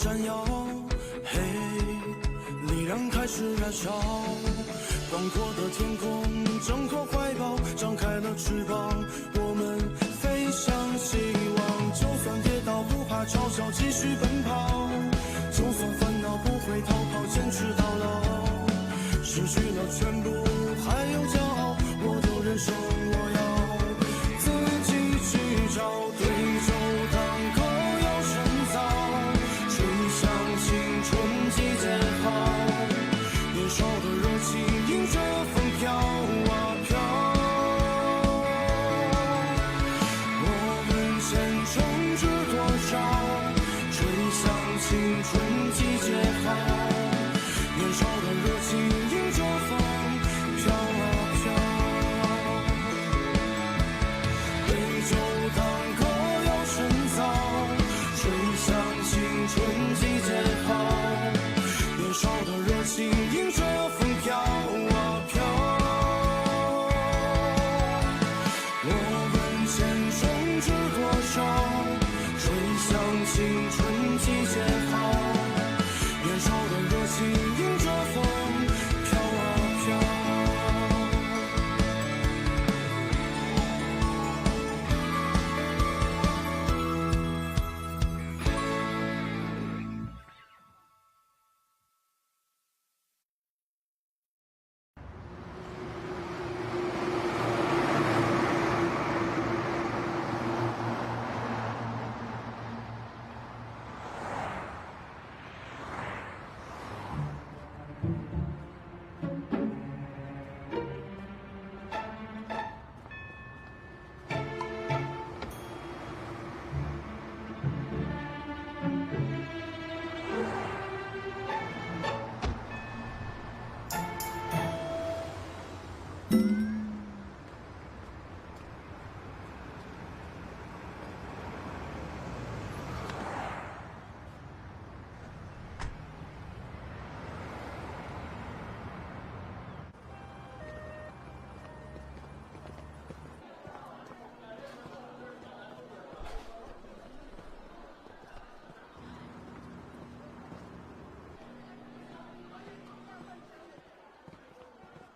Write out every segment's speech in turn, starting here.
闪耀，嘿，力量开始燃烧，广阔的天空挣脱怀抱，张开了翅膀，我们飞向希望。就算跌倒不怕嘲笑，继续奔跑，就算烦恼不会逃跑，坚持到老。失去了全部还有骄傲，我的人生我要自己去找，对酒当歌要深造，吹响青春季节号，年少的热情迎着风飘啊飘，我们前程知多少，吹响青春季节号，年少的热情迎着风飘啊飘，对酒当歌要深造，吹响青春季节号，年少的热情迎着风飘啊飘，我们前程知多少，吹响青春季节号，年少的热情迎着风飘啊飘。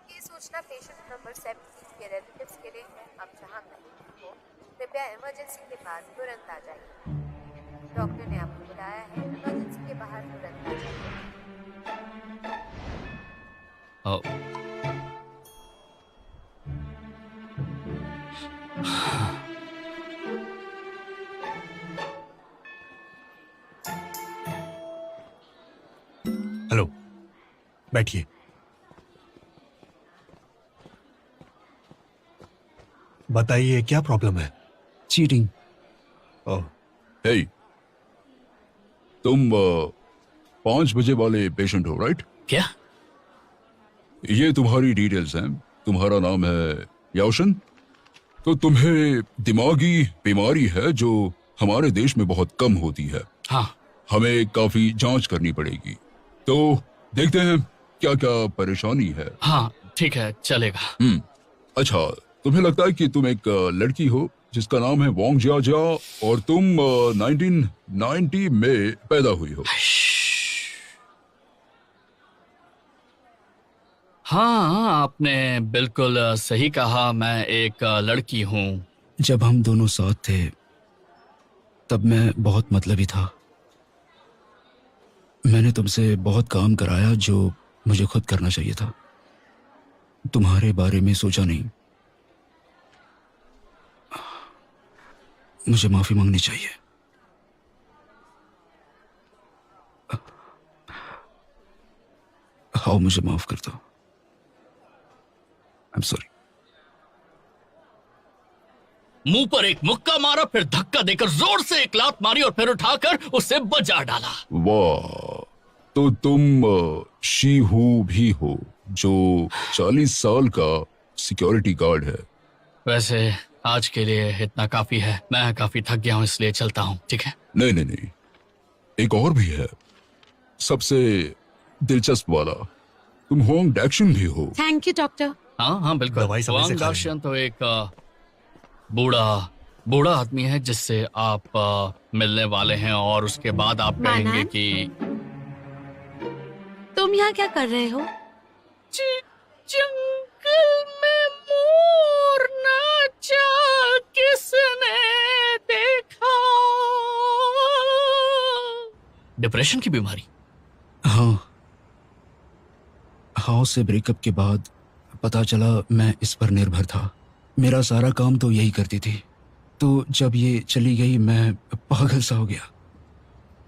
ये सूचना patient number 17 के रिलेटिव्स के लिए है। आप जहां कहीं हो कृपया इमरजेंसी के बाद तुरंत आ जाइए। डॉक्टर ने आपको बुलाया है, इमरजेंसी के बाहर तुरंत आ जाइए। हेलो, बैठिए। बताइए क्या प्रॉब्लम है? चीटिंग। ओह, हे, तुम 5 बजे वाले पेशेंट हो, राइट? क्या? ये तुम्हारी डिटेल्स हैं। तुम्हारा नाम है याओशन। तो तुम्हें दिमागी बीमारी है जो हमारे देश में बहुत कम होती है। हाँ। हमें काफी जांच करनी पड़ेगी, तो देखते हैं क्या क्या परेशानी है। हाँ ठीक है, चलेगा। अच्छा, तुम्हें लगता है कि तुम एक लड़की हो जिसका नाम है वोंग जिया और तुम 1990 में पैदा हुई हो। हाँ, आपने बिल्कुल सही कहा। मैं एक लड़की हूँ। जब हम दोनों साथ थे तब मैं बहुत मतलबी था। मैंने तुमसे बहुत काम कराया जो मुझे खुद करना चाहिए था। तुम्हारे बारे में सोचा नहीं। मुझे माफी मांगनी चाहिए। आओ मुझे माफ कर दो। I am sorry. मुंह पर एक मुक्का मारा, फिर धक्का देकर जोर से एक लात मारी और फिर उठाकर उसे बजा डाला। वाह, तो तुम शीहू भी हो जो 40 साल का सिक्योरिटी गार्ड है। वैसे आज के लिए इतना काफी है। मैं काफी थक गया हूँ, इसलिए चलता हूँ। ठीक है? नहीं नहीं नहीं, एक और भी है, सबसे दिलचस्प वाला। तुम होंग डैक्शन भी हो। Thank you doctor. हाँ हाँ बिल्कुल। दवाई समय से वांग खा डाशियन तो एक बूढ़ा बूढ़ा आदमी है जिससे आप मिलने वाले हैं और उसके बाद आप कहेंगे मानन? कि तुम यहाँ क्या कर रहे हो? जंगल में मोर नाचा किसने देखा। डिप्रेशन की बीमारी। हाँ, हाउ से ब्रेकअप के बाद पता चला मैं इस पर निर्भर था। मेरा सारा काम तो यही करती थी, तो जब ये चली गई मैं पागल सा हो गया।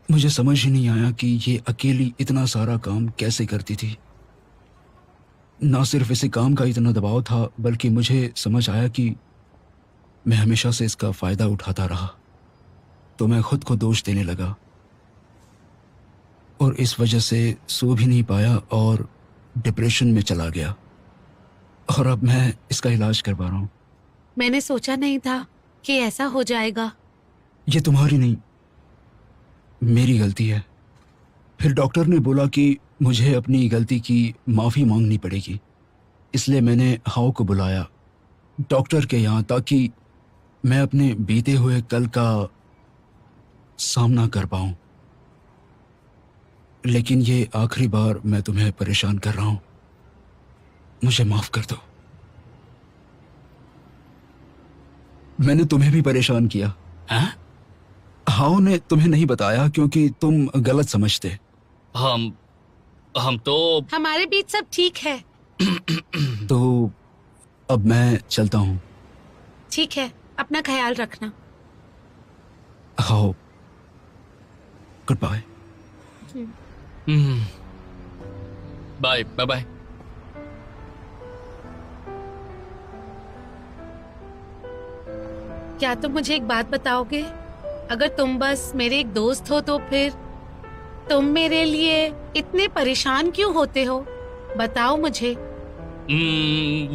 मुझे समझ ही नहीं आया कि ये अकेली इतना सारा काम कैसे करती थी। ना सिर्फ इसे काम का इतना दबाव था, बल्कि मुझे समझ आया कि मैं हमेशा से इसका फायदा उठाता रहा। तो मैं खुद को दोष देने लगा और इस वजह से सो भी नहीं पाया और डिप्रेशन में चला गया। और अब मैं इसका इलाज करवा रहा हूँ। मैंने सोचा नहीं था कि ऐसा हो जाएगा। ये तुम्हारी नहीं, मेरी गलती है। फिर डॉक्टर ने बोला कि मुझे अपनी गलती की माफ़ी मांगनी पड़ेगी, इसलिए मैंने हाउ को बुलाया डॉक्टर के यहाँ, ताकि मैं अपने बीते हुए कल का सामना कर पाऊँ। लेकिन ये आखिरी बार मैं तुम्हें परेशान कर रहा हूँ, मुझे माफ़ कर दो। मैंने तुम्हें भी परेशान किया। हैं? हाउ ने तुम्हें नहीं बताया क्योंकि तुम गलत समझते। हम तो हमारे बीच सब ठीक है। तो अब मैं चलता हूँ। ठीक है, अपना ख्याल रखना। How, good bye. Bye bye bye. क्या तुम मुझे एक बात बताओगे? अगर तुम बस मेरे एक दोस्त हो तो फिर तुम मेरे लिए इतने परेशान क्यों होते हो? बताओ मुझे।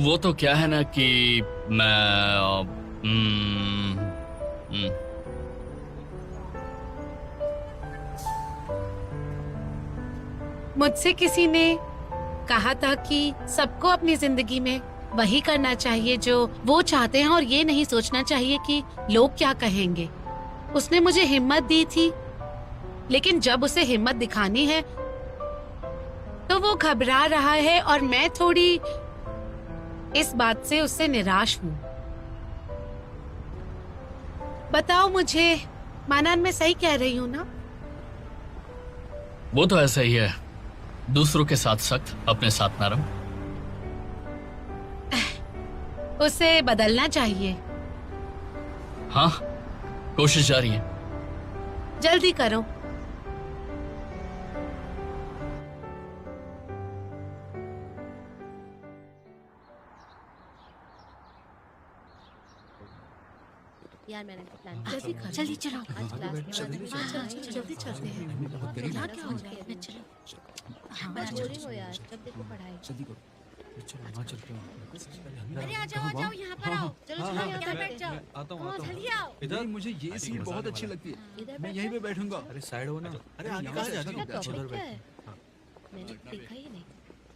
वो तो क्या है ना कि मैं मुझसे किसी ने कहा था कि सबको अपनी जिंदगी में वही करना चाहिए जो वो चाहते हैं और ये नहीं सोचना चाहिए कि लोग क्या कहेंगे। उसने मुझे हिम्मत दी थी, लेकिन जब उसे हिम्मत दिखानी है तो वो घबरा रहा है और मैं थोड़ी इस बात से उससे निराश हूँ। बताओ मुझे, मानन मैं सही कह रही हूँ ना? वो तो ऐसा ही है, दूसरों के साथ सख्त, अपने साथ नरम। उसे बदलना चाहिए। हाँ, कोशिश जारी है। जल्दी करो। यार मैंने तो प्लान जल्दी कर, जल्दी चलो। आज क्लास के बाद जल्दी चलते हैं। यहाँ क्या हो रहा है? चलो बस बोरिंग हो यार, जब देखो पढ़ाई। अरे आ जाओ यहाँ पर आओ। चलो चलो यहाँ पे बैठ जाओ। आता हूँ जल्दी आओ। इधर मुझे ये सीट बहुत अच्छी लगती है, इधर मैं यहीं पे बैठूंगा। अरे साइड हो ना। अरे आगे यहाँ कहाँ से जा अच्छा रही इसका हो? टॉपिक उधर क्या बैठ। है? मैंने देखा ही नहीं।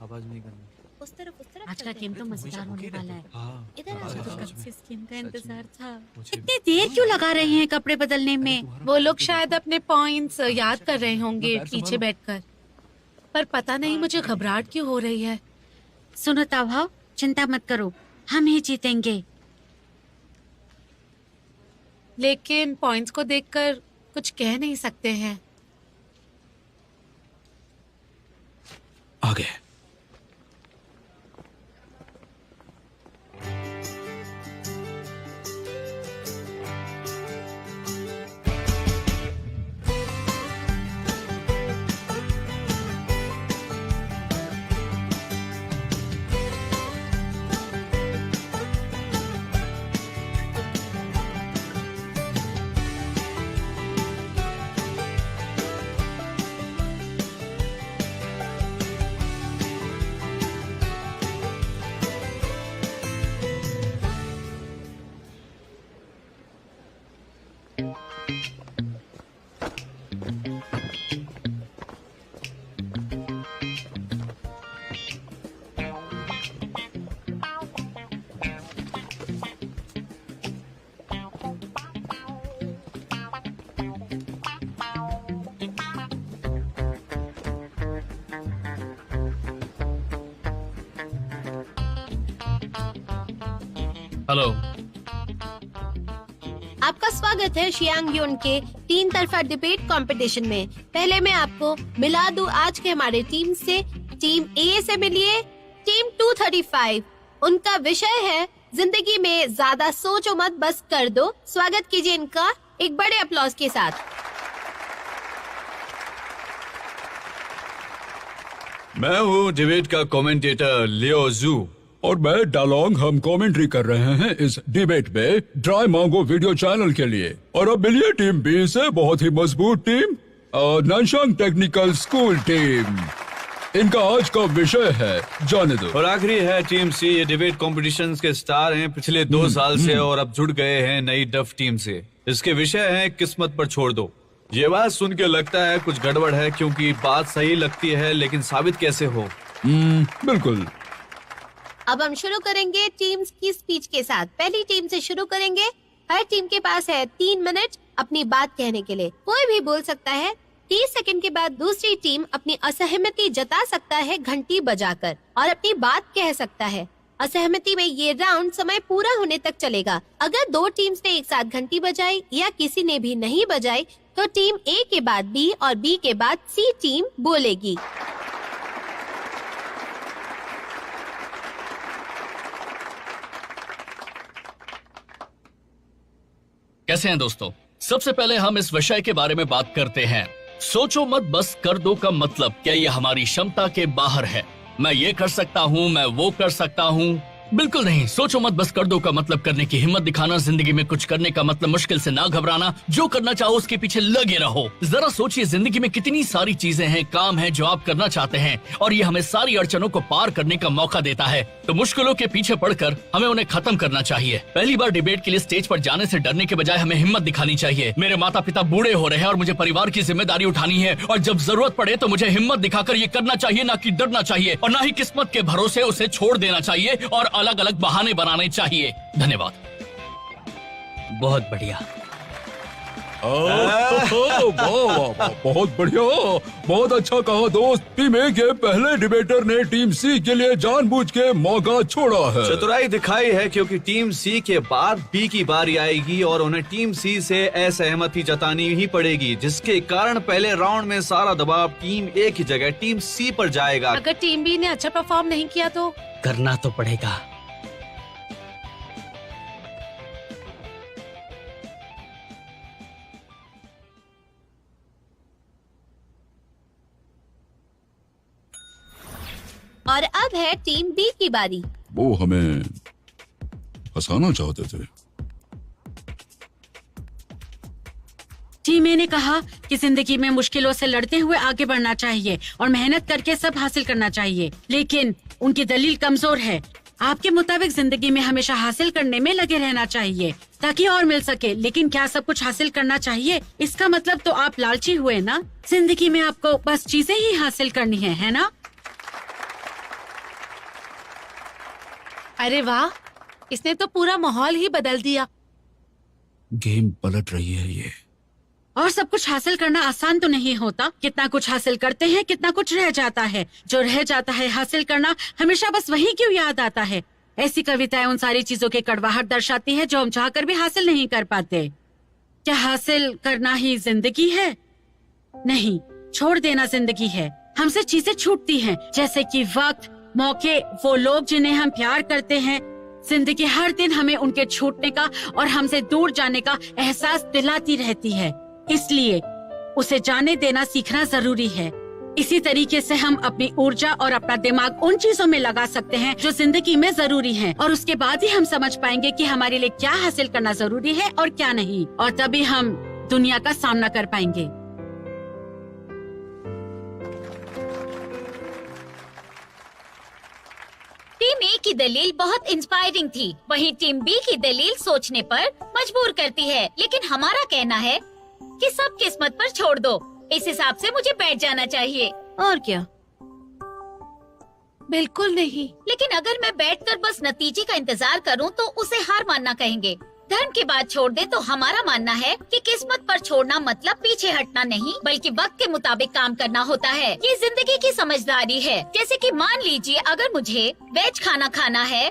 आवाज नहीं करनी। उस तरफ आज का गेम तो मजेदार होने वाला है। हाँ इधर आ मुझे तो जाओ। कब से इस गेम का इंतजार था। इतनी देर क्यों लगा रहे हैं कपड़े बदलने में? वो लोग शायद अपने पॉइंट्स याद कर रहे होंगे पीछे बैठकर, पर पता नहीं मुझे घबराहट क्यों हो रही है। सुनो ताभाव, चिंता मत करो, हम ही जीतेंगे। लेकिन पॉइंट्स को देखकर कुछ कह नहीं सकते हैं। आ गए। हेलो। आपका स्वागत है शियांग यून के 3 तरफा डिबेट कंपटीशन में। पहले मैं आपको मिला दूं आज के हमारे टीम से। टीम ए से मिलिए टीम 235। उनका विषय है जिंदगी में ज्यादा सोचो मत, बस कर दो। स्वागत कीजिए इनका एक बड़े अप्लॉज के साथ। मैं हूँ डिबेट का कमेंटेटर लियो जू। और मैं डालोंग। हम कमेंट्री कर रहे हैं इस डिबेट में ड्राई मांगो वीडियो चैनल के लिए। और अब मिलिए टीम बी से बहुत ही मजबूत टीम, नानशांग टेक्निकल स्कूल टीम। इनका आज का विषय है जाने दो। और आखिरी है टीम सी। ये डिबेट कॉम्पिटिशन्स के स्टार हैं पिछले 2 साल से और अब जुड़ गए हैं नई डफ टीम से। इसके विषय है किस्मत पर छोड़ दो। ये बात सुन के लगता है कुछ गड़बड़ है, क्योंकि बात सही लगती है लेकिन साबित कैसे हो। बिल्कुल। अब हम शुरू करेंगे टीम्स की स्पीच के साथ। पहली टीम से शुरू करेंगे। हर टीम के पास है 3 मिनट अपनी बात कहने के लिए। कोई भी बोल सकता है। 30 सेकंड के बाद दूसरी टीम अपनी असहमति जता सकता है घंटी बजाकर और अपनी बात कह सकता है। असहमति में ये राउंड समय पूरा होने तक चलेगा। अगर 2 टीम्स ने एक साथ घंटी बजाई या किसी ने भी नहीं बजाई तो टीम ए के बाद बी और बी के बाद सी टीम बोलेगी। कैसे हैं दोस्तों? सबसे पहले हम इस विषय के बारे में बात करते हैं। सोचो मत बस कर दो का मतलब क्या ये हमारी क्षमता के बाहर है? मैं ये कर सकता हूँ, मैं वो कर सकता हूँ? बिल्कुल नहीं। सोचो मत बस कर दो का मतलब करने की हिम्मत दिखाना, जिंदगी में कुछ करने का मतलब मुश्किल से ना घबराना, जो करना चाहो उसके पीछे लगे रहो। जरा सोचिए जिंदगी में कितनी सारी चीजें हैं, काम है जो आप करना चाहते हैं और ये हमें सारी अड़चनों को पार करने का मौका देता है। तो मुश्किलों के पीछे पड़कर हमें उन्हें खत्म करना चाहिए। पहली बार डिबेट के लिए स्टेज पर जाने से डरने के बजाय हमें हिम्मत दिखानी चाहिए। मेरे माता पिता बूढ़े हो रहे हैं और मुझे परिवार की जिम्मेदारी उठानी है और जब जरूरत पड़े तो मुझे हिम्मत दिखाकर ये करना चाहिए, ना कि डरना चाहिए और ना ही किस्मत के भरोसे उसे छोड़ देना चाहिए और अलग अलग बहाने बनाने चाहिए। धन्यवाद। बहुत बढ़िया। बहुत बढ़िया, बहुत अच्छा कहा दोस्त। टीम ए के पहले डिबेटर ने टीम सी के लिए जानबूझ के मौका छोड़ा है। चतुराई दिखाई है, क्योंकि टीम सी के बाद बी की बारी आएगी और उन्हें टीम सी से असहमति जतानी ही पड़ेगी, जिसके कारण पहले राउंड में सारा दबाव टीम ए की जगह टीम सी पर जाएगा। अगर टीम बी ने अच्छा परफॉर्म नहीं किया तो करना तो पड़ेगा। और अब है टीम बी की बारी। वो हमें हंसाना चाहते थे। टीम ए ने कहा कि जिंदगी में मुश्किलों से लड़ते हुए आगे बढ़ना चाहिए और मेहनत करके सब हासिल करना चाहिए, लेकिन उनकी दलील कमजोर है। आपके मुताबिक जिंदगी में हमेशा हासिल करने में लगे रहना चाहिए ताकि और मिल सके, लेकिन क्या सब कुछ हासिल करना चाहिए? इसका मतलब तो आप लालची हुए ना। जिंदगी में आपको बस चीजें ही हासिल करनी है ना? अरे वाह, इसने तो पूरा माहौल ही बदल दिया। गेम पलट रही है ये। और सब कुछ हासिल करना आसान तो नहीं होता। कितना कुछ हासिल करते हैं, कितना कुछ रह जाता है। जो रह जाता है हासिल करना हमेशा बस वही क्यों याद आता है? ऐसी कविताएं उन सारी चीजों के कड़वाहट दर्शाती है जो हम चाहकर भी हासिल नहीं कर पाते। क्या हासिल करना ही जिंदगी है? नहीं, छोड़ देना जिंदगी है। हमसे चीजें छूटती हैं, जैसे कि वक्त, मौके, वो लोग जिन्हें हम प्यार करते हैं। जिंदगी हर दिन हमें उनके छूटने का और हमसे दूर जाने का एहसास दिलाती रहती है, इसलिए उसे जाने देना सीखना जरूरी है। इसी तरीके से हम अपनी ऊर्जा और अपना दिमाग उन चीजों में लगा सकते हैं जो जिंदगी में जरूरी हैं, और उसके बाद ही हम समझ पाएंगे कि हमारे लिए क्या हासिल करना जरूरी है और क्या नहीं, और तभी हम दुनिया का सामना कर पाएंगे। टीम ए की दलील बहुत इंस्पायरिंग थी, वहीं टीम बी की दलील सोचने पर मजबूर करती है। लेकिन हमारा कहना है कि सब किस्मत पर छोड़ दो। इस हिसाब से मुझे बैठ जाना चाहिए। और क्या? बिल्कुल नहीं। लेकिन अगर मैं बैठकर बस नतीजे का इंतजार करूं तो उसे हार मानना कहेंगे। धर्म की बात छोड़ दे तो हमारा मानना है कि किस्मत पर छोड़ना मतलब पीछे हटना नहीं, बल्कि वक्त के मुताबिक काम करना होता है। ये जिंदगी की समझदारी है। जैसे कि मान लीजिए अगर मुझे वेज खाना खाना है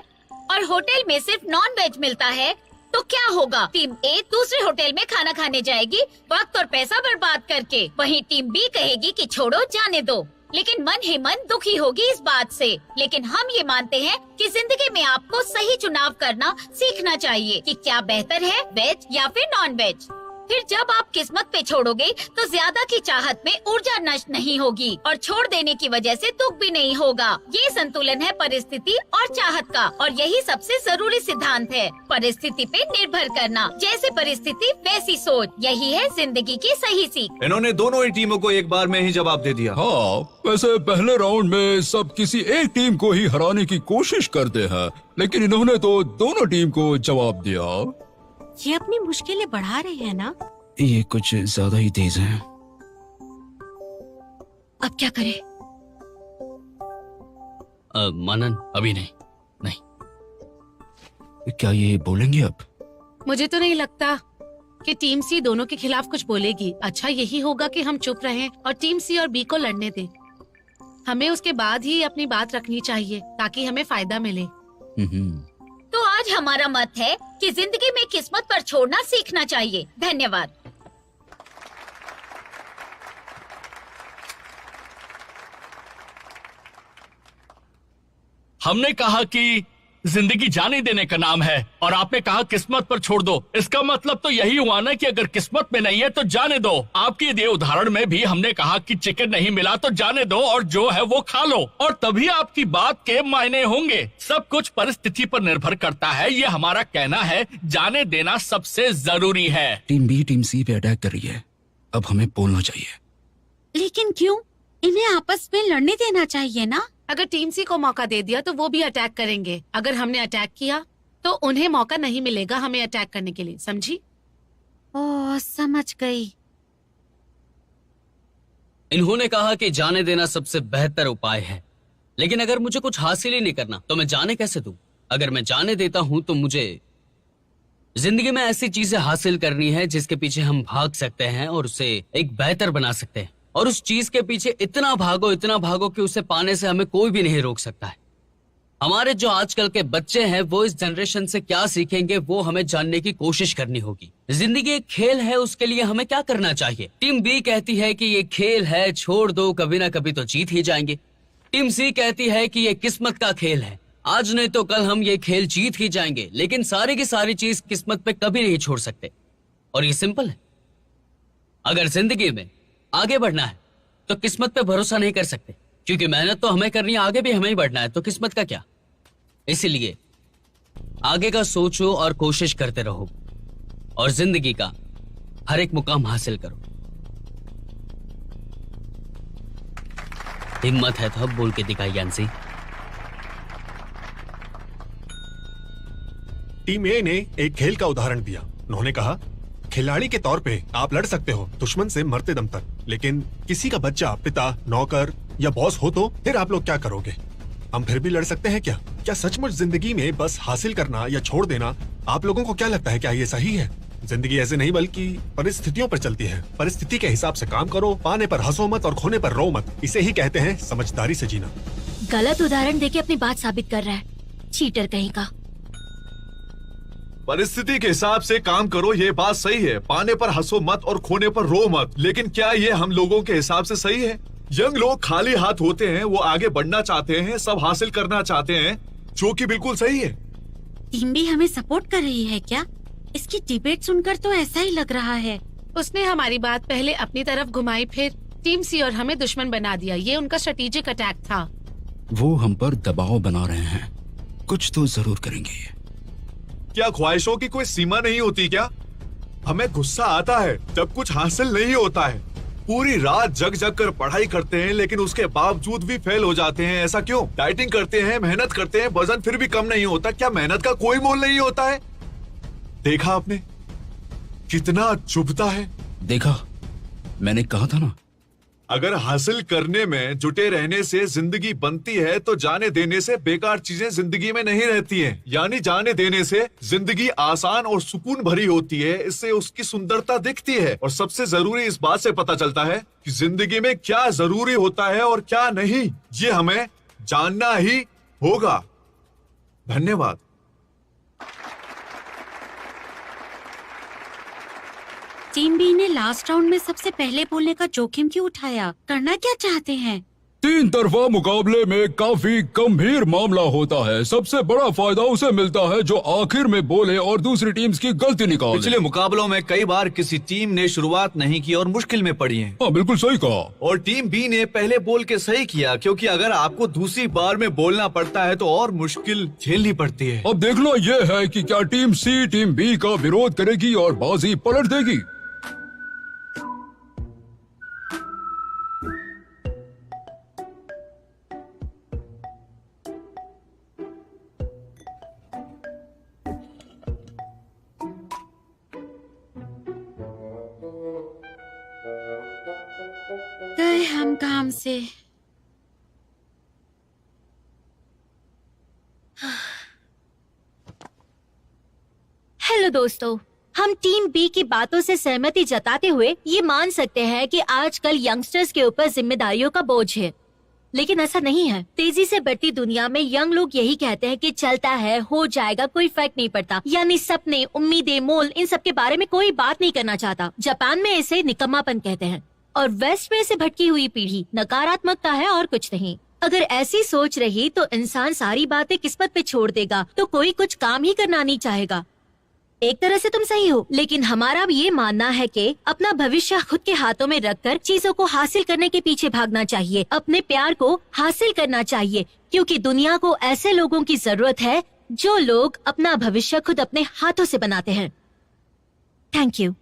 और होटल में सिर्फ नॉन वेज मिलता है तो क्या होगा? टीम ए दूसरे होटल में खाना खाने जाएगी वक्त और पैसा बर्बाद करके। वहीं टीम बी कहेगी कि छोड़ो जाने दो, लेकिन मन ही मन दुखी होगी इस बात से। लेकिन हम ये मानते हैं कि जिंदगी में आपको सही चुनाव करना सीखना चाहिए कि क्या बेहतर है, वेज या फिर नॉन वेज। फिर जब आप किस्मत पे छोड़ोगे तो ज्यादा की चाहत में ऊर्जा नष्ट नहीं होगी और छोड़ देने की वजह से दुख भी नहीं होगा। ये संतुलन है परिस्थिति और चाहत का, और यही सबसे जरूरी सिद्धांत है। परिस्थिति पे निर्भर करना, जैसे परिस्थिति वैसी सोच, यही है जिंदगी की सही सीख। इन्होंने दोनों ही टीमों को एक बार में ही जवाब दे दिया। हाँ, वैसे पहले राउंड में सब किसी एक टीम को ही हराने की कोशिश करते हैं, लेकिन इन्होंने तो दोनों टीम को जवाब दिया। ये अपनी मुश्किलें बढ़ा रहे हैं ना? ये कुछ ज्यादा ही तेज हैं। अब क्या करें? मनन अभी नहीं। क्या ये बोलेंगे अब? मुझे तो नहीं लगता कि टीम सी दोनों के खिलाफ कुछ बोलेगी। अच्छा यही होगा कि हम चुप रहें और टीम सी और बी को लड़ने दें। हमें उसके बाद ही अपनी बात रखनी चाहिए ताकि हमें फायदा मिले। तो आज हमारा मत है कि जिंदगी में किस्मत पर छोड़ना सीखना चाहिए। धन्यवाद। हमने कहा कि जिंदगी जाने देने का नाम है और आपने कहा किस्मत पर छोड़ दो। इसका मतलब तो यही हुआ ना कि अगर किस्मत में नहीं है तो जाने दो। आपके दिए उदाहरण में भी हमने कहा कि चिकन नहीं मिला तो जाने दो और जो है वो खा लो, और तभी आपकी बात के मायने होंगे। सब कुछ परिस्थिति पर निर्भर करता है, ये हमारा कहना है। जाने देना सबसे जरूरी है। टीम बी टीम सी पे अटैक कर रही है, अब हमें बोलना चाहिए। लेकिन क्यों? इन्हें आपस में लड़ने देना चाहिए ना? अगर टीम सी को मौका दे दिया तो वो भी अटैक करेंगे। अगर हमने अटैक किया तो उन्हें मौका नहीं मिलेगा हमें अटैक करने के लिए, समझी? ओह, समझ गई। इन्होंने कहा कि जाने देना सबसे बेहतर उपाय है, लेकिन अगर मुझे कुछ हासिल ही नहीं करना तो मैं जाने कैसे दूं? अगर मैं जाने देता हूं तो मुझे जिंदगी में ऐसी चीजें हासिल करनी है जिसके पीछे हम भाग सकते हैं और उसे एक बेहतर बना सकते हैं। और उस चीज के पीछे इतना भागो कि उसे पाने से हमें कोई भी नहीं रोक सकता है। हमारे जो आजकल के बच्चे हैं वो इस जनरेशन से क्या सीखेंगे वो हमें जानने की कोशिश करनी होगी। जिंदगी एक खेल है, उसके लिए हमें क्या करना चाहिए? टीम बी कहती है कि ये खेल है, छोड़ दो, कभी ना कभी तो जीत ही जाएंगे। टीम सी कहती है कि ये किस्मत का खेल है, आज नहीं तो कल हम ये खेल जीत ही जाएंगे। लेकिन सारी की सारी चीज किस्मत पे कभी नहीं छोड़ सकते। और ये सिंपल है, अगर जिंदगी में आगे बढ़ना है तो किस्मत पे भरोसा नहीं कर सकते, क्योंकि मेहनत तो हमें करनी है, आगे भी हमें ही बढ़ना है, तो किस्मत का क्या। इसीलिए आगे का सोचो और कोशिश करते रहो और जिंदगी का हर एक मुकाम हासिल करो। हिम्मत है तो अब बोल के दिखाई यांसी। टीम ए ने एक खेल का उदाहरण दिया। उन्होंने कहा खिलाड़ी के तौर पे आप लड़ सकते हो दुश्मन से मरते दम तक, लेकिन किसी का बच्चा, पिता, नौकर या बॉस हो तो फिर आप लोग क्या करोगे? हम फिर भी लड़ सकते हैं क्या? क्या सचमुच जिंदगी में बस हासिल करना या छोड़ देना, आप लोगों को क्या लगता है, क्या ये सही है? जिंदगी ऐसे नहीं बल्कि परिस्थितियों पर चलती है। परिस्थिति के हिसाब से काम करो, पाने पर हंसो मत और खोने पर रो मत। इसे ही कहते हैं समझदारी से जीना। गलत उदाहरण देके अपनी बात साबित कर रहा है, चीटर कहीं का। परिस्थिति के हिसाब से काम करो, ये बात सही है। पाने पर हंसो मत और खोने पर रो मत। लेकिन क्या ये हम लोगों के हिसाब से सही है? यंग लोग खाली हाथ होते हैं, वो आगे बढ़ना चाहते हैं, सब हासिल करना चाहते हैं, जो कि बिल्कुल सही है। टीम भी हमें सपोर्ट कर रही है क्या? इसकी डिबेट सुनकर तो ऐसा ही लग रहा है। उसने हमारी बात पहले अपनी तरफ घुमाई, फिर टीम सी और हमें दुश्मन बना दिया। ये उनका स्ट्रेटेजिक अटैक था। वो हम पर दबाव बना रहे हैं, कुछ तो जरूर करेंगे। क्या ख्वाहिशों की कोई सीमा नहीं होती क्या? हमें गुस्सा आता है जब कुछ हासिल नहीं होता है। पूरी रात जग जग कर पढ़ाई करते हैं लेकिन उसके बावजूद भी फेल हो जाते हैं। ऐसा क्यों? डाइटिंग करते हैं, मेहनत करते हैं, वजन फिर भी कम नहीं होता। क्या मेहनत का कोई मोल नहीं होता है? देखा आपने कितना चुभता है? देखा, मैंने कहा था ना। अगर हासिल करने में जुटे रहने से जिंदगी बनती है तो जाने देने से बेकार चीजें जिंदगी में नहीं रहती हैं। यानी जाने देने से जिंदगी आसान और सुकून भरी होती है, इससे उसकी सुंदरता दिखती है। और सबसे जरूरी इस बात से पता चलता है कि जिंदगी में क्या जरूरी होता है और क्या नहीं, ये हमें जानना ही होगा। धन्यवाद। टीम बी ने लास्ट राउंड में सबसे पहले बोलने का जोखिम क्यों उठाया? करना क्या चाहते हैं? 3 तरफा मुकाबले में काफी गंभीर मामला होता है। सबसे बड़ा फायदा उसे मिलता है जो आखिर में बोले और दूसरी टीम्स की गलती निकाले। पिछले मुकाबलों में कई बार किसी टीम ने शुरुआत नहीं की और मुश्किल में पड़ी है। हाँ, बिल्कुल सही कहा। और टीम बी ने पहले बोल के सही किया, क्योंकि अगर आपको दूसरी बार में बोलना पड़ता है तो और मुश्किल झेलनी पड़ती है। अब देखना यह है कि क्या टीम सी टीम बी का विरोध करेगी और बाजी पलट देगी। गए हम काम से। हेलो दोस्तों, हम टीम बी की बातों से सहमति जताते हुए ये मान सकते हैं कि आजकल यंगस्टर्स के ऊपर जिम्मेदारियों का बोझ है, लेकिन ऐसा नहीं है। तेजी से बढ़ती दुनिया में यंग लोग यही कहते हैं कि चलता है, हो जाएगा, कोई फर्क नहीं पड़ता। यानी सपने, उम्मीदें, मोल, इन सब के बारे में कोई बात नहीं करना चाहता। जापान में इसे निकम्मापन कहते हैं और वेस्ट में इसे भटकी हुई पीढ़ी, नकारात्मकता है और कुछ नहीं। अगर ऐसी सोच रही तो इंसान सारी बातें किस्मत पे छोड़ देगा, तो कोई कुछ काम ही करना नहीं चाहेगा। एक तरह से तुम सही हो, लेकिन हमारा भी ये मानना है कि अपना भविष्य खुद के हाथों में रखकर चीजों को हासिल करने के पीछे भागना चाहिए, अपने प्यार को हासिल करना चाहिए, क्योंकि दुनिया को ऐसे लोगों की जरूरत है जो लोग अपना भविष्य खुद अपने हाथों से बनाते हैं। Thank you.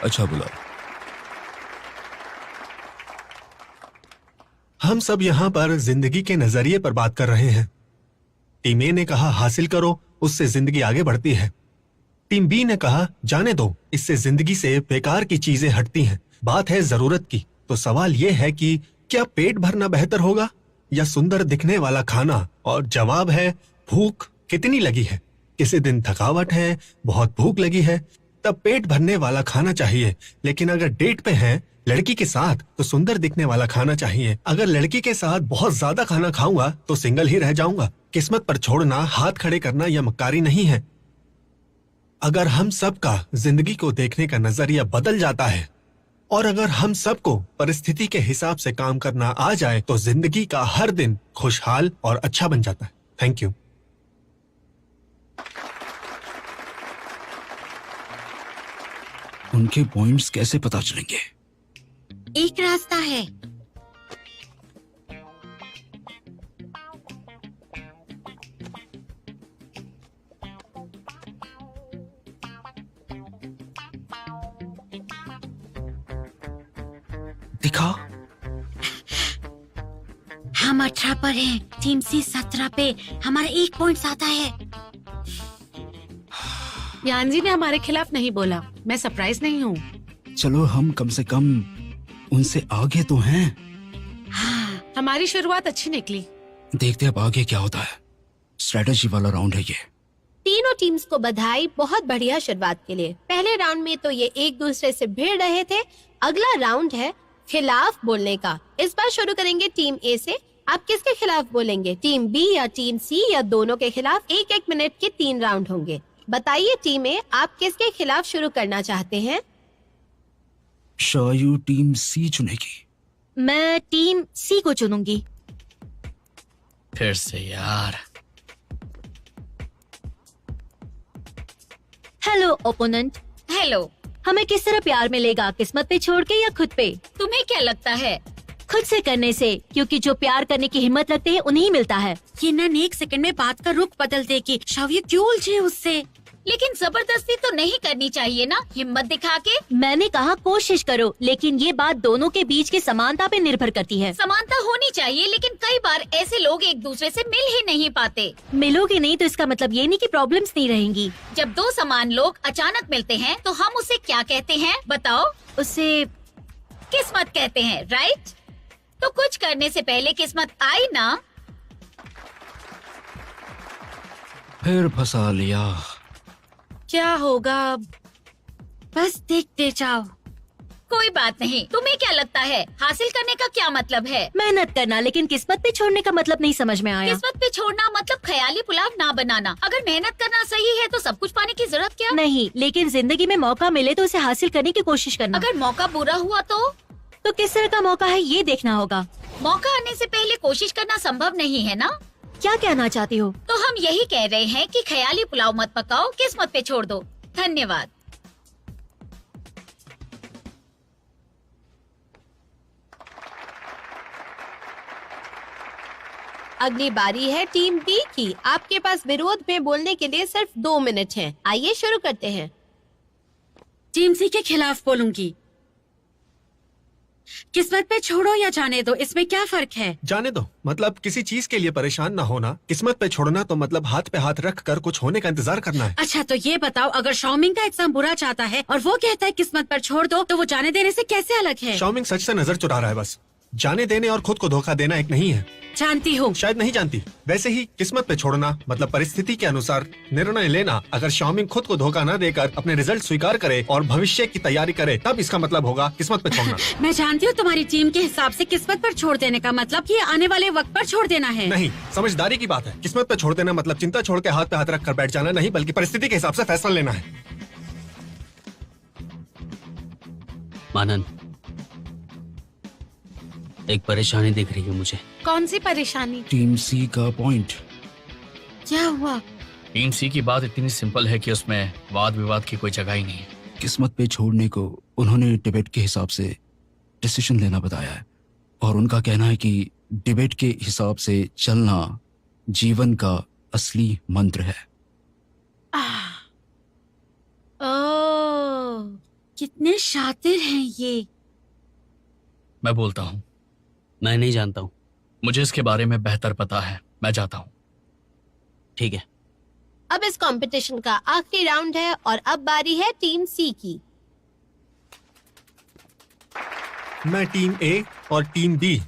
अच्छा बोला। हम सब यहाँ पर जिंदगी के नजरिए पर बात कर रहे हैं। टीम ए ने कहा हासिल करो, उससे जिंदगी आगे बढ़ती है। टीम बी ने कहा जाने दो, इससे जिंदगी से बेकार की चीजें हटती हैं। बात है जरूरत की, तो सवाल ये है कि क्या पेट भरना बेहतर होगा या सुंदर दिखने वाला खाना? और जवाब है भूख कितनी लगी है। किसी दिन थकावट है, बहुत भूख लगी है, तब पेट भरने वाला खाना चाहिए। लेकिन अगर डेट पे हैं लड़की के साथ तो सुंदर दिखने वाला खाना चाहिए। अगर लड़की के साथ बहुत ज्यादा खाना खाऊंगा तो सिंगल ही रह जाऊंगा। किस्मत पर छोड़ना, हाथ खड़े करना यह मक्कारी नहीं है। अगर हम सबका जिंदगी को देखने का नजरिया बदल जाता है और अगर हम सबको परिस्थिति के हिसाब से काम करना आ जाए तो जिंदगी का हर दिन खुशहाल और अच्छा बन जाता है। Thank you. उनके पॉइंट्स कैसे पता चलेंगे? एक रास्ता है। दिखा। हम 18 पर हैं, टीम सी 17 पे। हमारा 1 पॉइंट आता है। यान जी ने हमारे खिलाफ नहीं बोला, मैं सरप्राइज नहीं हूँ। चलो हम कम से कम उनसे आगे तो हैं। हमारी शुरुआत अच्छी निकली। देखते अब आगे क्या होता है। स्ट्रेटेजी वाला राउंड है ये। तीनों टीम्स को बधाई, बहुत बढ़िया शुरुआत के लिए। पहले राउंड में तो ये एक दूसरे से भिड़ रहे थे। अगला राउंड है खिलाफ बोलने का। इस बार शुरू करेंगे टीम ए से। आप किसके खिलाफ बोलेंगे, टीम बी या टीम सी या दोनों के खिलाफ? 1-1 मिनट के 3 राउंड होंगे। बताइए टीम ए, आप किसके खिलाफ शुरू करना चाहते हैं? शायू टीम सी चुनेगी। मैं टीम सी को चुनूंगी। फिर से यार। Hello opponent. हेलो। हमें किस तरह प्यार मिलेगा, किस्मत पे छोड़ के या खुद पे? तुम्हें क्या लगता है? खुद से करने से, क्योंकि जो प्यार करने की हिम्मत रखते हैं उन्हें ही मिलता है। ये नन 1 सेकंड में बात का रुख बदल देगी। शायद क्यों उलझे उससे? लेकिन जबरदस्ती तो नहीं करनी चाहिए ना, हिम्मत दिखा के। मैंने कहा कोशिश करो, लेकिन ये बात दोनों के बीच की समानता पे निर्भर करती है। समानता होनी चाहिए, लेकिन कई बार ऐसे लोग एक दूसरे से मिल ही नहीं पाते। मिलोगे नहीं तो इसका मतलब ये नहीं कि प्रॉब्लम्स नहीं रहेंगी। जब 2 समान लोग अचानक मिलते हैं तो हम उसे क्या कहते हैं बताओ? उसे किस्मत कहते हैं, राइट? तो कुछ करने से पहले किस्मत आई ना। फिर फंसा लिया। क्या होगा अब? बस देखते जाओ, कोई बात नहीं। तुम्हें क्या लगता है हासिल करने का क्या मतलब है? मेहनत करना, लेकिन किस्मत पे छोड़ने का मतलब नहीं समझ में आया। किस्मत पे छोड़ना मतलब ख्याली पुलाव ना बनाना। अगर मेहनत करना सही है तो सब कुछ पाने की जरूरत क्या? नहीं, लेकिन जिंदगी में मौका मिले तो उसे हासिल करने की कोशिश करना। अगर मौका बुरा हुआ तो किस तरह का मौका है ये देखना होगा। मौका आने से पहले कोशिश करना संभव नहीं है ना? क्या कहना चाहती हो? तो हम यही कह रहे हैं कि ख्याली पुलाव मत पकाओ, किस्मत पे छोड़ दो। धन्यवाद। अगली बारी है टीम बी की। आपके पास विरोध में बोलने के लिए सिर्फ 2 मिनट हैं। आइए शुरू करते हैं। टीम सी के खिलाफ बोलूंगी। किस्मत पे छोड़ो या जाने दो, इसमें क्या फर्क है? जाने दो मतलब किसी चीज के लिए परेशान ना होना, किस्मत पे छोड़ना तो मतलब हाथ पे हाथ रख कर कुछ होने का इंतजार करना है। अच्छा तो ये बताओ, अगर शाओमिंग का एग्जाम बुरा चाहता है और वो कहता है किस्मत पर छोड़ दो, तो वो जाने देने से कैसे अलग है? शाओमिंग सच से नजर चुरा रहा है बस। जाने देने और खुद को धोखा देना एक नहीं है। जानती हूँ। शायद नहीं जानती। वैसे ही किस्मत पे छोड़ना मतलब परिस्थिति के अनुसार निर्णय लेना। अगर शाओमिंग खुद को धोखा न देकर अपने रिजल्ट स्वीकार करे और भविष्य की तैयारी करे, तब इसका मतलब होगा किस्मत पे छोड़ना। मैं जानती हूँ तुम्हारी टीम के हिसाब से किस्मत पर छोड़ देने का मतलब ये आने वाले वक्त पर छोड़ देना है। नहीं, समझदारी की बात है। किस्मत पे छोड़ देना मतलब चिंता छोड़ के हाथ पे हाथ रख कर बैठ जाना नहीं, बल्कि परिस्थिति के हिसाब से फैसला लेना है। मानन, एक परेशानी दिख रही है मुझे। कौन सी परेशानी? टीम सी का पॉइंट। क्या हुआ? टीम सी की बात इतनी सिंपल है कि उसमें वाद विवाद की कोई जगह ही नहीं है। किस्मत पे छोड़ने को उन्होंने डिबेट के हिसाब से डिसीजन लेना बताया है, और उनका कहना है कि डिबेट के हिसाब से चलना जीवन का असली मंत्र है। ओह, कितने शातिर हैं ये। मैं बोलता हूँ, मैं नहीं जानता हूँ। मुझे इसके बारे में बेहतर पता है। मैं जाता हूँ। ठीक है। अब इस कंपटीशन का आखिरी राउंड है और अब बारी है टीम सी की। मैं टीम ए और टीम बी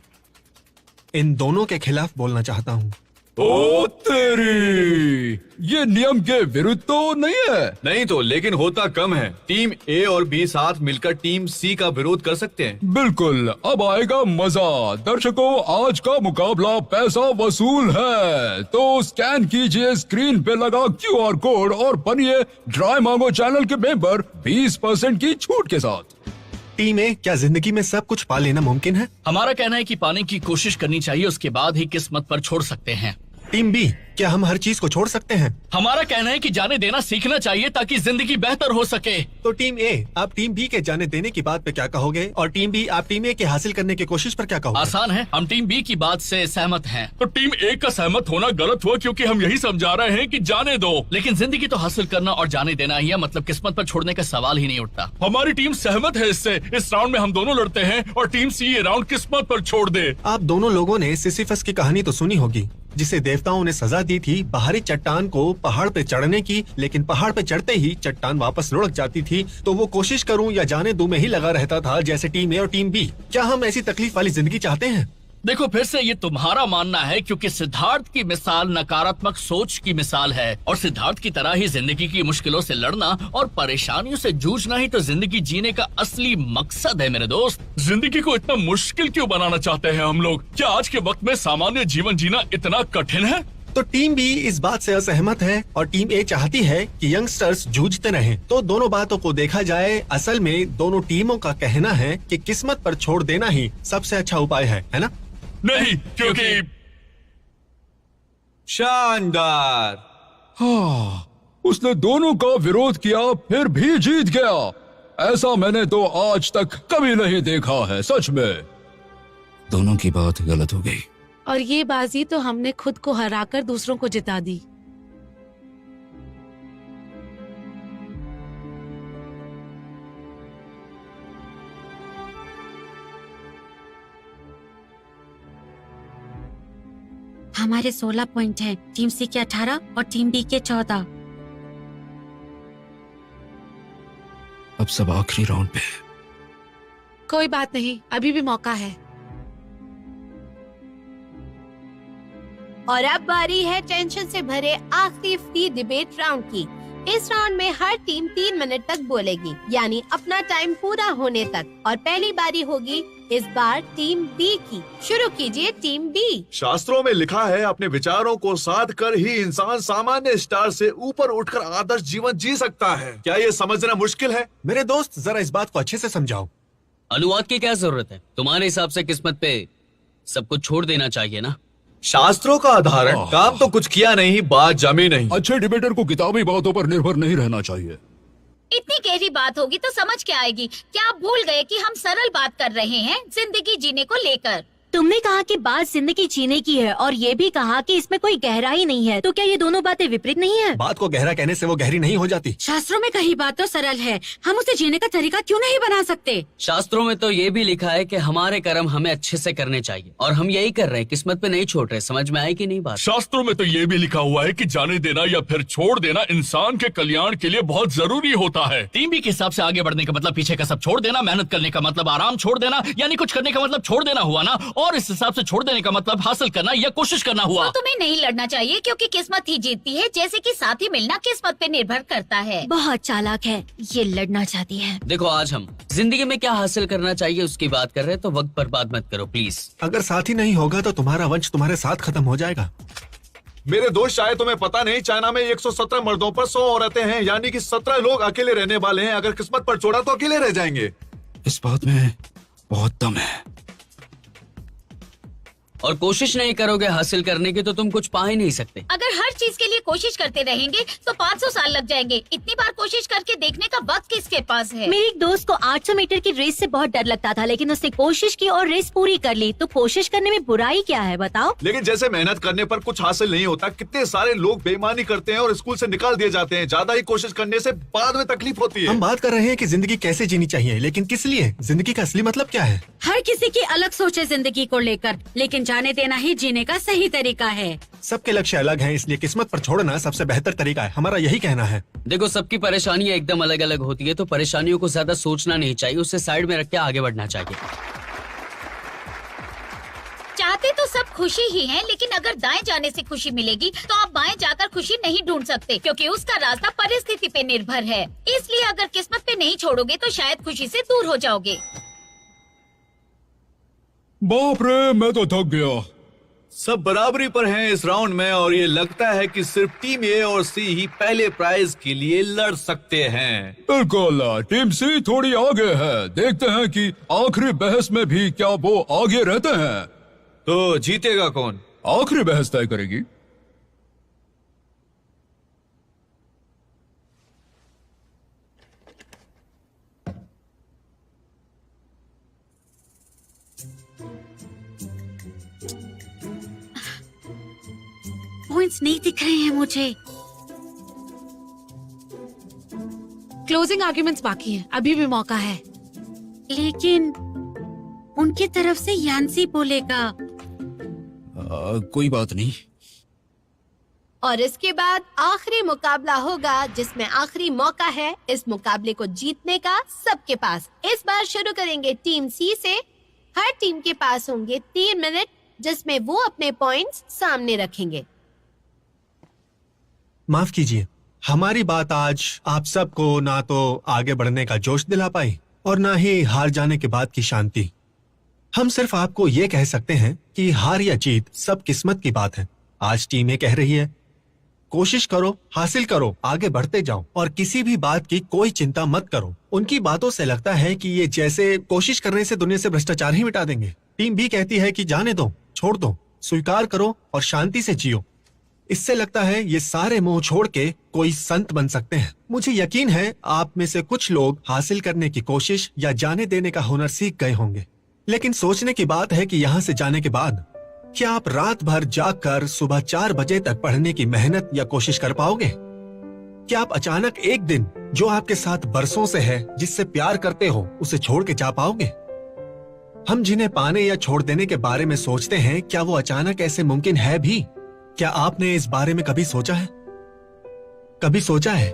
इन दोनों के खिलाफ बोलना चाहता हूँ। ओ तेरी, ये नियम के विरुद्ध तो नहीं है? नहीं तो, लेकिन होता कम है। टीम ए और बी साथ मिलकर टीम सी का विरोध कर सकते हैं। बिल्कुल, अब आएगा मजा। दर्शकों, आज का मुकाबला पैसा वसूल है, तो स्कैन कीजिए स्क्रीन पे लगा QR कोड और बनिए ड्राई मांगो चैनल के मेंबर 20% की छूट के साथ। टीम ए, क्या जिंदगी में सब कुछ पा लेना मुमकिन है? हमारा कहना है कि पाने की कोशिश करनी चाहिए, उसके बाद ही किस्मत पर छोड़ सकते हैं। टीम बी, क्या हम हर चीज को छोड़ सकते हैं? हमारा कहना है कि जाने देना सीखना चाहिए ताकि जिंदगी बेहतर हो सके। तो टीम ए, आप टीम बी के जाने देने की बात पे क्या कहोगे? और टीम बी, आप टीम ए के हासिल करने की कोशिश पर क्या कहोगे? आसान है, हम टीम बी की बात से सहमत हैं। तो टीम ए का सहमत होना गलत हुआ, क्योंकि हम यही समझा रहे हैं कि जाने दो। लेकिन जिंदगी तो हासिल करना और जाने देना ही है, मतलब किस्मत पर छोड़ने का सवाल ही नहीं उठता। हमारी टीम सहमत है इससे। इस राउंड में हम दोनों लड़ते हैं और टीम सी ये राउंड किस्मत पर छोड़ दे। आप दोनों लोगों ने सिसिफस की कहानी तो सुनी होगी, जिसे देवताओं ने सजा दी थी बाहरी चट्टान को पहाड़ पे चढ़ने की, लेकिन पहाड़ पे चढ़ते ही चट्टान वापस लुढ़क जाती थी। तो वो कोशिश करूं या जाने दूं में ही लगा रहता था, जैसे टीम ए और टीम बी। क्या हम ऐसी तकलीफ वाली जिंदगी चाहते हैं? देखो, फिर से ये तुम्हारा मानना है, क्योंकि सिद्धार्थ की मिसाल नकारात्मक सोच की मिसाल है, और सिद्धार्थ की तरह ही जिंदगी की मुश्किलों से लड़ना और परेशानियों से जूझना ही तो जिंदगी जीने का असली मकसद है मेरे दोस्त। जिंदगी को इतना मुश्किल क्यों बनाना चाहते हैं हम लोग? क्या आज के वक्त में सामान्य जीवन जीना इतना कठिन है? तो टीम बी इस बात से असहमत है और टीम ए चाहती है कि यंगस्टर्स जूझते रहें। तो दोनों बातों को देखा जाए, असल में दोनों टीमों का कहना है कि किस्मत पर छोड़ देना ही सबसे अच्छा उपाय है ना? नहीं, क्योंकि शानदार। हाँ, उसने दोनों का विरोध किया फिर भी जीत गया। ऐसा मैंने तो आज तक कभी नहीं देखा है, सच में। दोनों की बात गलत हो गई। और ये बाजी तो हमने खुद को हराकर दूसरों को जिता दी। हमारे 16 पॉइंट हैं, टीम सी के 18 और टीम बी के 14। अब सब आखिरी राउंड पे है। कोई बात नहीं, अभी भी मौका है। और अब बारी है टेंशन से भरे आखिरी फ्री डिबेट राउंड की। इस राउंड में हर टीम 3 मिनट तक बोलेगी, यानी अपना टाइम पूरा होने तक। और पहली बारी होगी इस बार टीम बी की। शुरू कीजिए टीम बी। शास्त्रों में लिखा है अपने विचारों को साध कर ही इंसान सामान्य स्टार से ऊपर उठकर आदर्श जीवन जी सकता है। क्या ये समझना मुश्किल है? मेरे दोस्त जरा इस बात को अच्छे से समझाओ। अनुवाद की क्या जरूरत है? तुम्हारे हिसाब से किस्मत पे सब कुछ छोड़ देना चाहिए ना? शास्त्रों का आधार है, काम तो कुछ किया नहीं, बात जमी नहीं। अच्छे डिबेटर को किताबी बातों पर निर्भर नहीं रहना चाहिए। इतनी गहरी बात होगी तो समझ क्या आएगी? क्या आप भूल गए कि हम सरल बात कर रहे हैं जिंदगी जीने को लेकर? तुमने कहा कि बात जिंदगी जीने की है और ये भी कहा कि इसमें कोई गहराई नहीं है, तो क्या ये दोनों बातें विपरीत नहीं है? बात को गहरा कहने से वो गहरी नहीं हो जाती। शास्त्रों में कही बात तो सरल है, हम उसे जीने का तरीका क्यों नहीं बना सकते? शास्त्रों में तो ये भी लिखा है कि हमारे कर्म हमें अच्छे से करने चाहिए, और हम यही कर रहे हैं, किस्मत पे नहीं छोड़ रहे। समझ में आई कि नहीं बात? शास्त्रों में तो ये भी लिखा हुआ है कि जाने देना या फिर छोड़ देना इंसान के कल्याण के लिए बहुत जरूरी होता है। टीम बी के हिसाब से आगे बढ़ने का मतलब पीछे का सब छोड़ देना, मेहनत करने का मतलब आराम छोड़ देना, यानी कुछ करने का मतलब छोड़ देना हुआ ना। और इस हिसाब से छोड़ देने का मतलब हासिल करना या कोशिश करना हुआ। तो तुम्हें नहीं लड़ना चाहिए क्योंकि किस्मत ही जीतती है, जैसे कि साथी मिलना किस्मत पे निर्भर करता है। बहुत चालाक है, ये लड़ना चाहती है। देखो, आज हम जिंदगी में क्या हासिल करना चाहिए उसकी बात कर रहे हैं, तो वक्त बर्बाद मत करो प्लीज। अगर साथी नहीं होगा तो तुम्हारा वंश तुम्हारे साथ खत्म हो जाएगा। मेरे दोस्त, शायद तुम्हें पता नहीं, चाइना में 117 मर्दों पर 100 औरतें हैं, यानी कि 17 लोग अकेले रहने वाले हैं। अगर किस्मत पर छोड़ा तो अकेले रह जाएंगे। इस बात में बहुत दम है। और कोशिश नहीं करोगे हासिल करने की तो तुम कुछ पा ही नहीं सकते। अगर हर चीज के लिए कोशिश करते रहेंगे तो 500 साल लग जाएंगे। इतनी बार कोशिश करके देखने का वक्त किसके पास है? मेरे एक दोस्त को 800 मीटर की रेस से बहुत डर लगता था, लेकिन उसने कोशिश की और रेस पूरी कर ली। तो कोशिश करने में बुराई क्या है बताओ? लेकिन जैसे मेहनत करने पर कुछ हासिल नहीं होता, कितने सारे लोग बेईमानी करते हैं और स्कूल से निकाल दिए जाते हैं। ज्यादा ही कोशिश करने से बाद में तकलीफ होती है। हम बात कर रहे हैं कि जिंदगी कैसे जीनी चाहिए, लेकिन किस लिए? जिंदगी का असली मतलब क्या है? हर किसी की अलग सोच है जिंदगी को लेकर, लेकिन जाने देना ही जीने का सही तरीका है। सबके लक्ष्य अलग हैं, इसलिए किस्मत पर छोड़ना सबसे बेहतर तरीका है। हमारा यही कहना है। देखो, सबकी परेशानियां एकदम अलग अलग होती है, तो परेशानियों को ज्यादा सोचना नहीं चाहिए, उसे साइड में रख के आगे बढ़ना चाहिए। चाहते तो सब खुशी ही है, लेकिन अगर दाएं जाने से खुशी मिलेगी तो आप बाएं जाकर खुशी नहीं ढूंढ सकते, क्योंकि उसका रास्ता परिस्थिति पे निर्भर है। इसलिए अगर किस्मत पे नहीं छोड़ोगे तो शायद खुशी से दूर हो जाओगे। बाप रे, मैं तो थक गया। सब बराबरी पर हैं इस राउंड में, और ये लगता है कि सिर्फ टीम ए और सी ही पहले प्राइज के लिए लड़ सकते हैं। बिल्कुल, टीम सी थोड़ी आगे है। देखते हैं कि आखिरी बहस में भी क्या वो आगे रहते हैं। तो जीतेगा कौन? आखिरी बहस तय करेगी। पॉइंट्स नहीं दिख रहे हैं मुझे। क्लोजिंग आर्ग्यूमेंट्स बाकी हैं, अभी भी मौका है। लेकिन उनकी तरफ से यान्सी बोलेगा। कोई बात नहीं। और इसके बाद आखिरी मुकाबला होगा, जिसमें आखिरी मौका है इस मुकाबले को जीतने का सबके पास। इस बार शुरू करेंगे टीम सी से। हर टीम के पास होंगे 3 मिनट, जिसमें वो अपने पॉइंट्स सामने रखेंगे। माफ कीजिए, हमारी बात आज आप सबको ना तो आगे बढ़ने का जोश दिला पाई और ना ही हार जाने के बाद की शांति। हम सिर्फ आपको ये कह सकते हैं कि हार या जीत सब किस्मत की बात है। आज टीम ए कह रही है, कोशिश करो, हासिल करो, आगे बढ़ते जाओ और किसी भी बात की कोई चिंता मत करो। उनकी बातों से लगता है कि ये जैसे कोशिश करने से दुनिया से भ्रष्टाचार ही मिटा देंगे। टीम बी कहती है कि जाने दो, छोड़ दो, स्वीकार करो और शांति से जियो। इससे लगता है ये सारे मोह छोड़ के कोई संत बन सकते हैं। मुझे यकीन है आप में से कुछ लोग हासिल करने की कोशिश या जाने देने का हुनर सीख गए होंगे, लेकिन सोचने की बात है कि यहाँ से जाने के बाद क्या आप रात भर जागकर सुबह 4 बजे तक पढ़ने की मेहनत या कोशिश कर पाओगे? क्या आप अचानक एक दिन जो आपके साथ बरसों से है, जिससे प्यार करते हो, उसे छोड़ के जा पाओगे? हम जिन्हें पाने या छोड़ देने के बारे में सोचते हैं, क्या वो अचानक ऐसे मुमकिन है भी? क्या आपने इस बारे में कभी सोचा है? कभी सोचा है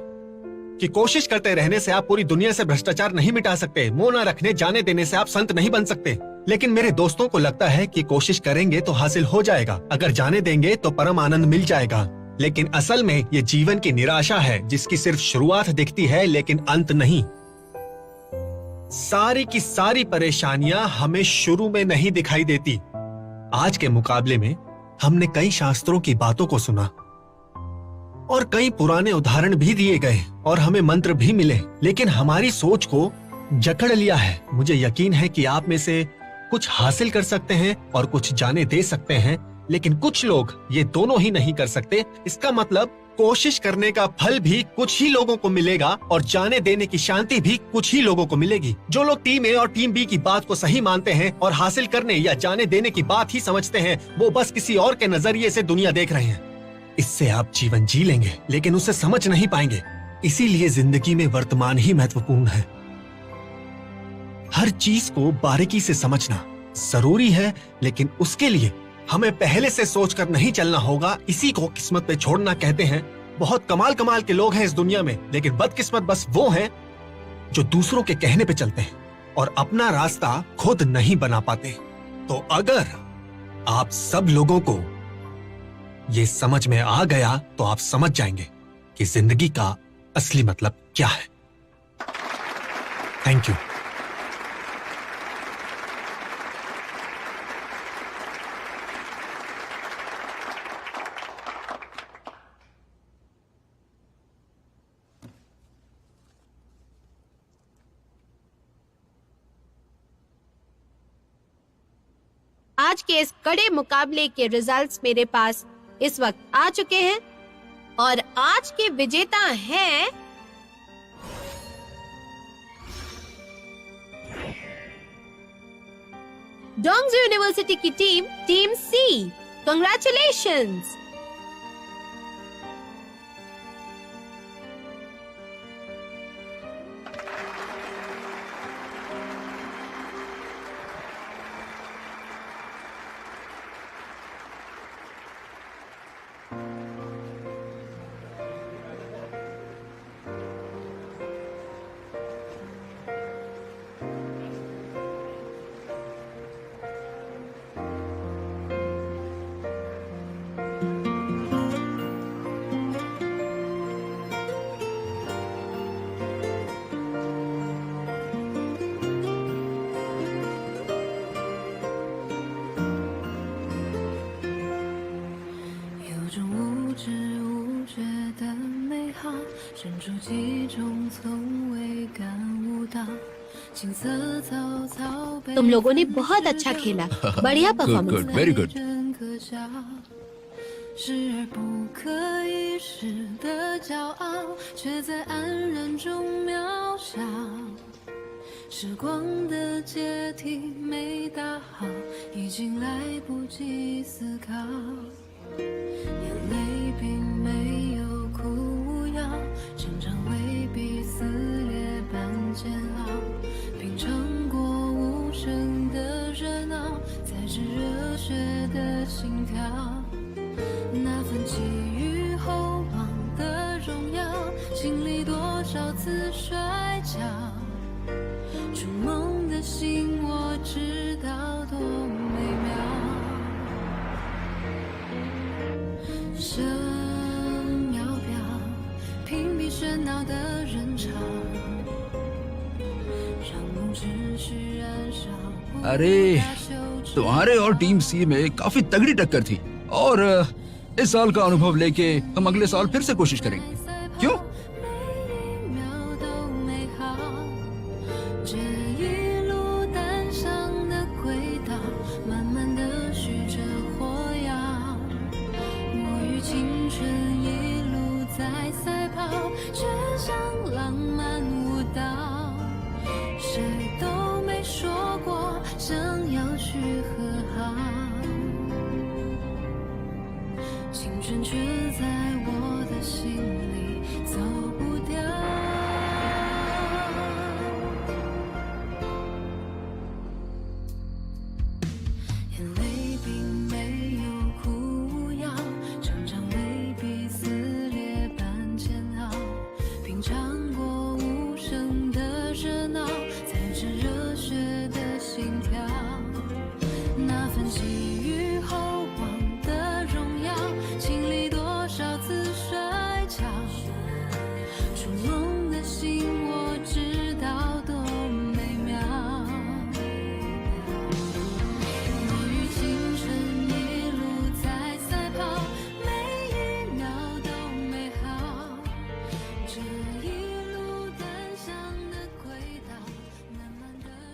कि कोशिश करते रहने से आप पूरी दुनिया से भ्रष्टाचार नहीं मिटा सकते, मुंह न रखने, जाने देने से आप संत नहीं बन सकते। लेकिन मेरे दोस्तों को लगता है कि कोशिश करेंगे तो हासिल हो जाएगा, अगर जाने देंगे तो परम आनंद मिल जाएगा। लेकिन असल में ये जीवन की निराशा है जिसकी सिर्फ शुरुआत दिखती है लेकिन अंत नहीं। सारी की सारी परेशानियां हमें शुरू में नहीं दिखाई देती। आज के मुकाबले में हमने कई शास्त्रों की बातों को सुना और कई पुराने उदाहरण भी दिए गए और हमें मंत्र भी मिले, लेकिन हमारी सोच को जकड़ लिया है। मुझे यकीन है कि आप में से कुछ हासिल कर सकते हैं और कुछ जाने दे सकते हैं, लेकिन कुछ लोग ये दोनों ही नहीं कर सकते। इसका मतलब कोशिश करने का फल भी कुछ ही लोगों को मिलेगा और जाने देने की शांति भी कुछ ही लोगों को मिलेगी। जो लोग टीम ए और टीम बी की बात को सही मानते हैं और हासिल करने या जाने देने की बात ही समझते हैं, वो बस किसी और के नजरिए से दुनिया देख रहे हैं। इससे आप जीवन जी लेंगे लेकिन उसे समझ नहीं पाएंगे। इसीलिए जिंदगी में वर्तमान ही महत्वपूर्ण है। हर चीज को बारीकी से समझना जरूरी है, लेकिन उसके लिए हमें पहले से सोचकर नहीं चलना होगा। इसी को किस्मत पे छोड़ना कहते हैं। बहुत कमाल कमाल के लोग हैं इस दुनिया में, लेकिन बदकिस्मत बस वो हैं जो दूसरों के कहने पे चलते हैं और अपना रास्ता खुद नहीं बना पाते। तो अगर आप सब लोगों को ये समझ में आ गया तो आप समझ जाएंगे कि जिंदगी का असली मतलब क्या है। Thank you. आज के इस कड़े मुकाबले के रिजल्ट्स मेरे पास इस वक्त आ चुके हैं और आज के विजेता हैं डोंगजू यूनिवर्सिटी की टीम सी। कांग्रेचुलेशंस। तुम लोगों ने बहुत अच्छा खेला। बढ़िया परफॉर्मेंस। वेरी गुड।视而不可一世的骄傲，却在安然中渺小。时光的阶梯没打好，已经来不及思考。眼泪并没有哭无药，成长未必撕裂般煎熬。品尝过无声的热闹，才知热血的心跳。那份寄予厚望的荣耀，经历多少次摔跤，触梦的心我知道多美妙。声渺渺，屏蔽喧闹的人潮，让梦持续燃烧。 अरे तुम्हारे और टीम सी में काफी तगड़ी टक्कर थी और इस साल का अनुभव लेके हम अगले साल फिर से कोशिश करेंगे। क्यों?那份寄予厚望的荣耀，经历多少次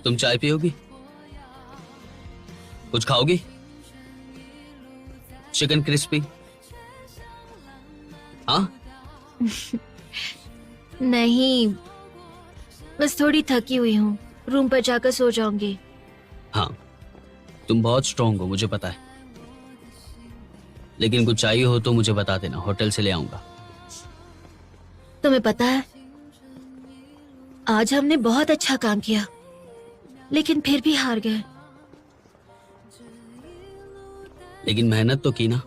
तुम चाय पियोगी? कुछ खाओगी? Chicken crispy? हाँ? नहीं, बस थोड़ी थकी हुई हूँ, रूम पर जाकर सो जाऊंगी। हाँ, तुम बहुत स्ट्रांग हो, मुझे पता है। लेकिन कुछ चाहिए हो तो मुझे बता देना, होटल से ले आऊंगा। तुम्हें पता है, आज हमने बहुत अच्छा काम किया, लेकिन फिर भी हार गए। लेकिन मेहनत तो की ना।